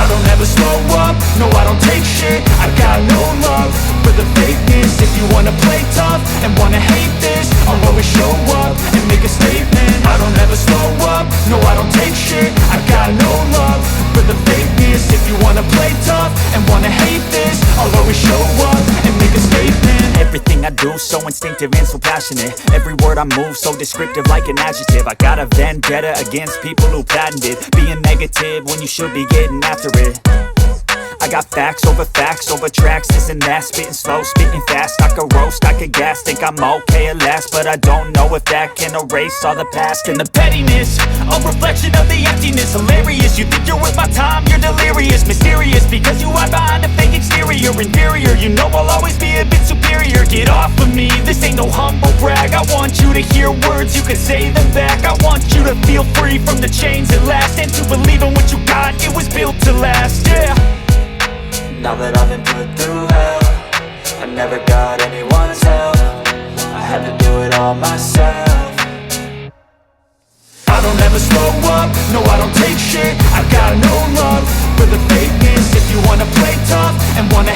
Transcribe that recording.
I don't ever slow up, no I don't take shit. I got no love for the fakeness. If you wanna play tough and wanna hate this, I'll always show up and make a statement. I don't ever slow up, no I don't take shit. I got no love for the fakeness. If you wanna play tough and wanna hate this, I'll always show up and make a statement. Everything I do so instinctive and so passionate. Every word I move so descriptive like an adjective. I got a vendetta against people who patented being negative when you should be getting after it. I got facts over tracks, this and that. Spitting slow, spitting fast, I could roast, I could gas. Think I'm okay at last, but I don't know if that can erase all the past. And the pettiness, a reflection of the emptiness. Hilarious, you think you're worth my time, you're delirious. Mysterious, because you hide behind a fake exterior. Inferior, you know I'll always be a bit superior. Get off of me, this ain't no humble brag. I want you to hear words, you can say them back. I want you to feel free from the chains at last, and to believe in what you got, it was built to last, yeah. Now that I've been put through hell, I never got anyone's help. I had to do it all myself. I don't ever slow up, no I don't take shit. I got no love for the fakeness. If you wanna play tough and wanna